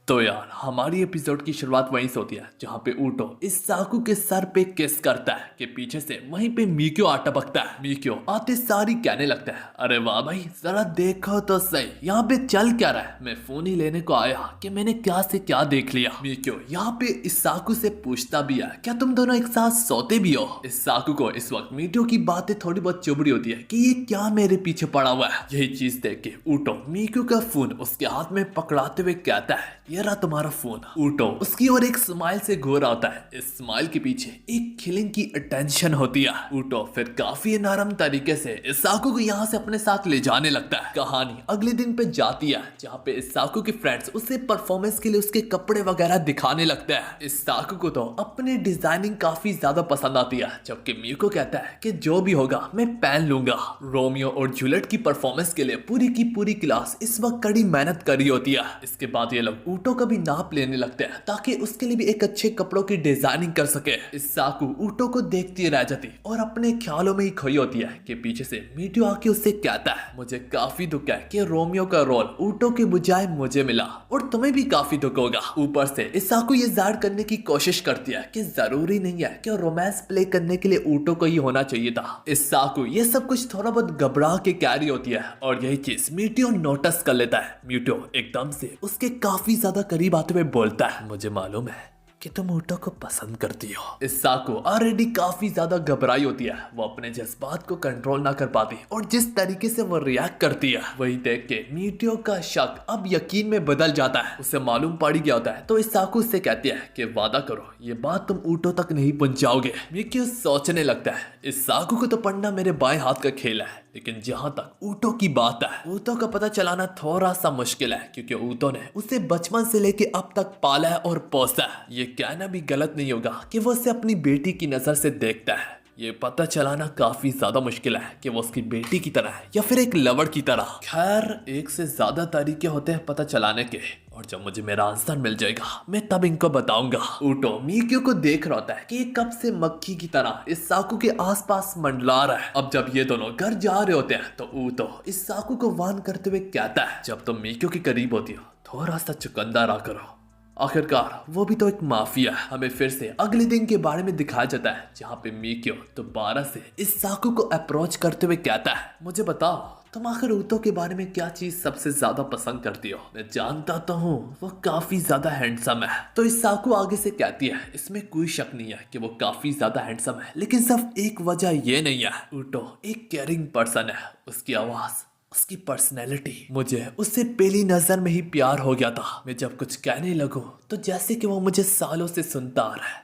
तो यार हमारी एपिसोड की शुरुआत वहीं से होती है जहाँ पे ऊटो इस साकू के सर पे किस करता है कि पीछे से वहीं पे मीक्यो आ टपकता है। मीक्यो आते सारी कहने लगता है, अरे वाह भाई जरा देखो तो सही यहाँ पे चल क्या रहा है। मैं फोन ही लेने को आया कि मैंने क्या से क्या देख लिया। मीक्यो यहाँ पे इस साकू से पूछता भी है, क्या तुम दोनों एक साथ सोते भी हो। इस साकू को इस वक्त मीक्यो की बातें थोड़ी बहुत चुभ रही होती है कि ये क्या मेरे पीछे पड़ा हुआ है। यही चीज देख के ऊटो मीक्यो का फोन उसके हाथ में पकड़ाते हुए कहता है, ये रहा तुम्हारा फोन। ऊटो उसकी ओर एक स्माइल से घूर आता है। इस स्माइल के पीछे एक किलिंग की अटेंशन होती है। ऊटो फिर काफी नरम तरीके से इस साकू को यहाँ से अपने साथ ले जाने लगता है। कहानी अगले दिन पे जाती है जहाँ पे इस साकू के फ्रेंड्स उसे परफॉर्मेंस के लिए उसके कपड़े वगैरह दिखाने लगते हैं। इस साकू को तो अपनी डिजाइनिंग काफी ज्यादा पसंद आती है, जबकि मीको कहता है कि जो भी होगा मैं पहन लूंगा। रोमियो और जूलियट की परफॉर्मेंस के लिए पूरी की पूरी क्लास इस वक्त कड़ी मेहनत करी होती है। इसके बाद ये लोग ऊटो का भी नाप लेने लगते हैं ताकि उसके लिए भी एक अच्छे कपड़ों की डिजाइनिंग कर सके। इस साकू ऊटो को देखती रह जाती और अपने ख्यालों में ही खोई होती है कि पीछे से मीडियो आके उससे कहता है, मुझे काफी दुख है कि रोमियो का रोल ऊटो के बजाय मुझे मिला और तुम्हें भी काफी दुख होगा। ऊपर से इस साकू ये जाहिर करने की कोशिश करती है कि जरूरी नहीं है कि रोमांस प्ले करने के लिए ऊटो को ही होना चाहिए था। इस साकू ये सब कुछ थोड़ा बहुत घबरा के कैरी होती है और यही चीज मीटियो नोटिस कर लेता है। मीटियो एकदम से उसके काफी ज्यादा करीब आते हुए बोलता है, मुझे मालूम है कि तुम ऊटो को पसंद करती हो। इस साकू ऑलरेडी काफी ज्यादा घबराई होती है। वो अपने जज्बात को कंट्रोल ना कर पाती और जिस तरीके से वो रिएक्ट करती है वही देख के मीटियो का शक अब यकीन में बदल जाता है। उसे मालूम पड़ गया होता है तो इस साकू से कहती है कि वादा करो ये बात तुम ऊटो तक नहीं पहुंचाओगे। मीटियो सोचने लगता है, इस साकू को तो पढ़ना मेरे बाएं हाथ का खेल है, लेकिन जहां तक ऊटो की बात है ऊटो का पता चलाना थोड़ा सा मुश्किल है क्योंकि ऊटो ने उसे बचपन से लेके अब तक पाला है और पोसा है। ये कहना भी गलत नहीं होगा कि वो उसे अपनी बेटी की नजर से देखता है। ये पता चलाना काफी ज्यादा मुश्किल है कि वो उसकी बेटी की तरह है या फिर एक लवर की तरह। खैर एक से ज्यादा तरीके होते हैं पता चलाने के और जब मुझे मेरा आंसर मिल जाएगा मैं तब इनको बताऊंगा। ऊटो मीक्यो को देख रहा होता है कि ये कब से मक्खी की तरह इस साकू के आसपास मंडला रहा है। अब जब ये दोनों घर जा रहे होते हैं तो ऊटो इस साकू को वार्न करते हुए कहता है, जब तुम मीक्यो के करीब होती हो थोड़ा सा चुकंदा रहा करो। आखिरकार वो भी तो एक माफिया है। हमें फिर से अगले दिन के बारे में दिखाया जाता है जहाँ पे मीक्यो दोबारा से इस साकू को अप्रोच करते हुए कहता है, मुझे बताओ तुम आखिर ऊटो के बारे में क्या चीज सबसे ज्यादा पसंद करती हो। मैं जानता तो हूँ वो काफी ज्यादा हैंडसम है। तो इस साकू आगे से कहती है, इसमें कोई शक नहीं है कि वो काफी ज्यादा हैंडसम है, लेकिन सिर्फ एक वजह ये नहीं है, ऊटो एक केयरिंग पर्सन है। उसकी आवाज उसकी पर्सनैलिटी, मुझे उससे पहली नजर में ही प्यार हो गया था। मैं जब कुछ कहने लगूं तो जैसे कि वो मुझे सालों से सुनता आ रहा है।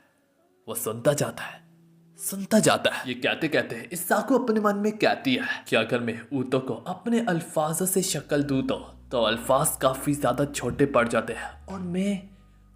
वो सुनता जाता है सुनता जाता है। ये कहते कहते इस साकू अपने मन में कहती है कि अगर मैं ऊटो को अपने अल्फाजों से शक्ल दूं तो अल्फाज काफी ज्यादा छोटे पड़ जाते हैं और मैं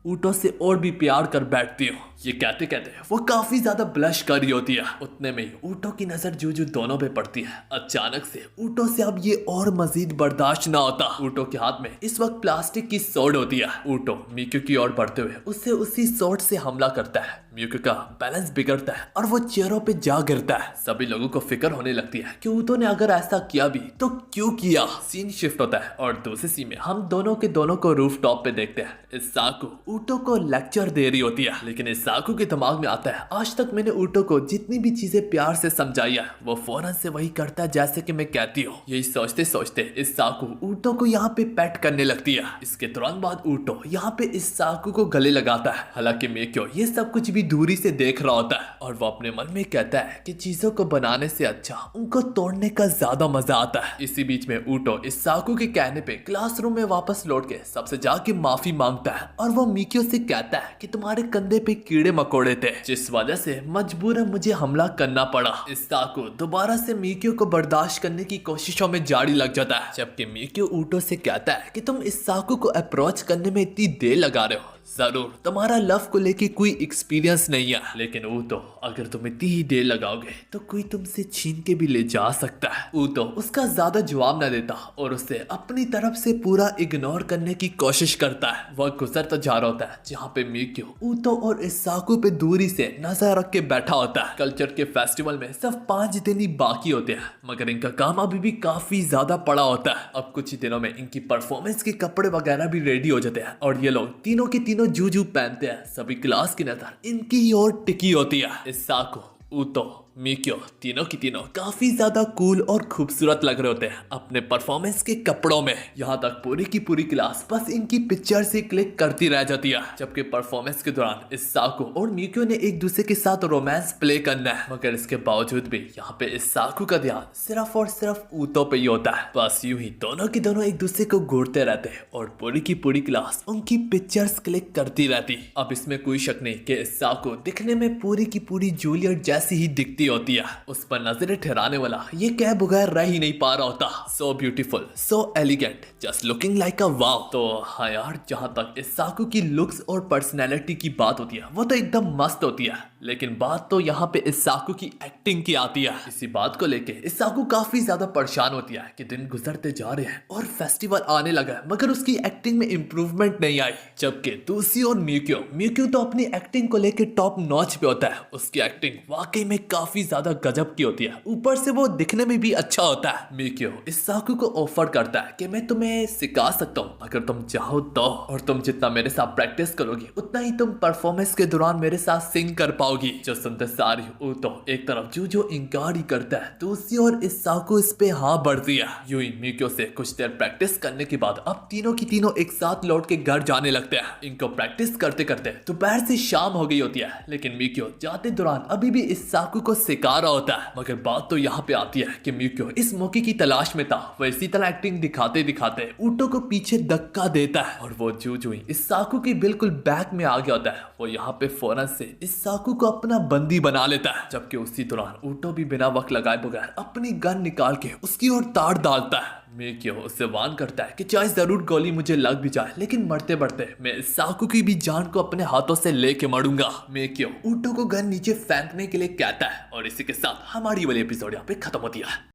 ऊटो से और भी प्यार कर बैठती हूँ। ये कहते कहते वो काफी ज्यादा ब्लश कर रही होती है। उतने में ही ऊटो की नजर जूजू दोनों पे पड़ती है। अचानक से ऊटो से अब ये और मजीद बर्दाश्त ना होता। ऊटो के हाथ में इस वक्त प्लास्टिक की सोड होती है। ऊटो मीक्यो की ओर बढ़ते हुए उससे उसी सोड से हमला करता है। मीक्यो का बैलेंस बिगड़ता है और वो चेयरों पे जा गिरता है। सभी लोगों को फिक्र होने लगती है कि ऊटो ने अगर ऐसा किया भी तो क्यों किया। सीन शिफ्ट होता है और दूसरे सीन में हम दोनों के दोनों को रूफ टॉप पे देखते हैं। इस साकू ऊटो को लेक्चर दे रही होती है, लेकिन इस साकू के दिमाग में आता है, आज तक मैंने ऊटो को जितनी भी चीजें प्यार से समझाई है वो फौरन से वही करता है जैसे कि मैं कहती हूँ। यही सोचते सोचते इस साकू ऊटो को यहाँ पे पेट करने लगती है। इसके तुरंत बाद ऊटो यहाँ पे इस साकू को गले लगाता है। हालांकि मीक्यो ये सब कुछ भी दूरी से देख रहा होता है और वो अपने मन में कहता है कि चीजों को बनाने से अच्छा उनको तोड़ने का ज्यादा मजा आता है। इसी बीच में ऊटो इस साकू के कहने पे क्लासरूम में वापस लौट के सबसे जाके माफी मांगता है और वो मीक्यो से कहता है कि तुम्हारे कंधे पे कीड़े मकोड़े थे जिस वजह से मजबूरन मुझे हमला करना पड़ा। इस साकू दोबारा से मीक्यो को बर्दाश्त करने की कोशिशों में जारी लग जाता है, जबकि मीक्यो ऊटो से कहता है कि तुम इस साकू को अप्रोच करने में इतनी देर लगा रहे हो, जरूर तुम्हारा लव को लेके कोई एक्सपीरियंस नहीं है, लेकिन ऊतो अगर तुम इतनी ही देर लगाओगे तो कोई तुमसे छीन के भी ले जा सकता है। ऊतो उसका ज्यादा जवाब न देता और उसे अपनी तरफ से पूरा इग्नोर करने की कोशिश करता है। वह गुजरता जा रहा होता है जहाँ पे मिक्यो ऊतो और इसाकू पे दूरी से नजर रख के बैठा होता है। कल्चर के फेस्टिवल में सिर्फ 5 दिन ही बाकी होते हैं, मगर इनका काम अभी भी काफी ज्यादा पड़ा होता है। अब कुछ ही दिनों में इनकी परफॉर्मेंस के कपड़े वगैरह भी रेडी हो जाते हैं और ये लोग तीनों के तीनों जूजू पहनते हैं। सभी क्लास की नजर इनकी ही ओर टिकी होती है। इसाकू, ऊतो, मिक्यो तीनों की तीनों काफी ज्यादा कूल और खूबसूरत लग रहे होते हैं अपने परफॉर्मेंस के कपड़ों में। यहाँ तक पूरी की पूरी क्लास बस इनकी पिक्चर से क्लिक करती रह जाती है। जबकि परफॉर्मेंस के दौरान इसाकू और मिक्यो ने एक दूसरे के साथ रोमांस प्ले करना है, मगर इसके बावजूद भी यहाँ पे इसाकू का ध्यान सिर्फ और सिर्फ ऊतो पे ही होता है। बस यूं ही दोनों के दोनों एक दूसरे को घूरते रहते हैं और पूरी की पूरी क्लास उनकी पिक्चर्स क्लिक करती रहती। अब इसमें कोई शक नहीं कि इसाकू दिखने में पूरी की पूरी जूलियट जैसी ही दिखती होती है। उस पर नजरें ठहराने वाला ये कह बगैर रह ही नहीं पा रहा होता। So beautiful, so elegant, just looking like a wow. तो हाँ यार, जहां तक इसाकू की लुक्स और पर्सनैलिटी की बात होती है वो तो एकदम मस्त होती है, लेकिन बात तो यहाँ पे इसाकू की एक्टिंग की आती है। इसी बात को लेके इसाकू काफी ज्यादा परेशान होती है कि दिन गुजरते जा रहे हैं और फेस्टिवल आने लगा है, मगर उसकी एक्टिंग में इम्प्रूवमेंट नहीं आई। जबकि दूसरी और मिक्यो तो अपनी एक्टिंग को लेके टॉप नॉच पे होता है। उसकी एक्टिंग वाकई में काफी ज्यादा गजब की होती है, ऊपर से वो दिखने में भी अच्छा होता है। मिक्यो इसाकू को ऑफर करता है कि मैं तुम्हें सिखा सकता हूँ अगर तुम चाहो तो, और तुम जितना मेरे साथ प्रैक्टिस करोगी उतना ही तुम परफॉर्मेंस के दौरान मेरे साथ सिंग कर पाओगी। जो सुनते सारी ऊतो एक तरफ जो इनकार ही करता है, दूसरी और इसाकू इस पे हाँ बढ़ती है। यूं ही मिक्यो से कुछ देर प्रैक्टिस करने के बाद अब तीनों की तीनों एक साथ लौट के घर जाने लगते हैं। इनको प्रैक्टिस करते करते दोपहर से शाम हो गई होती है, लेकिन मिक्यो जाते दौरान अभी भी इसाकू को सिखा रहा होता है। मगर बात तो यहाँ पे आती है कि मिक्यो इस मौके की तलाश में था। वह इसी तरह एक्टिंग दिखाते दिखाते ऊटो को पीछे धक्का देता है और वो जू ही इसाकू के बिल्कुल बैक में आ गया होता है। वो यहाँ पे फौरन से इसाकू को अपना बंदी बना लेता है, जबकि उसी दौरान ऊटो भी बिना वक्त लगाए बगैर अपनी गन निकाल के उसकी ओर तार डालता है। मिक्यो उससे वार्न करता है कि चाहे जरूर गोली मुझे लग भी जाए, लेकिन मरते मरते मैं इसाकू की भी जान को अपने हाथों से लेके मरूंगा। मिक्यो ऊटो को गन नीचे फेंकने के लिए कहता है और इसी के साथ हमारी वाली एपिसोड यहाँ पे खत्म होती है।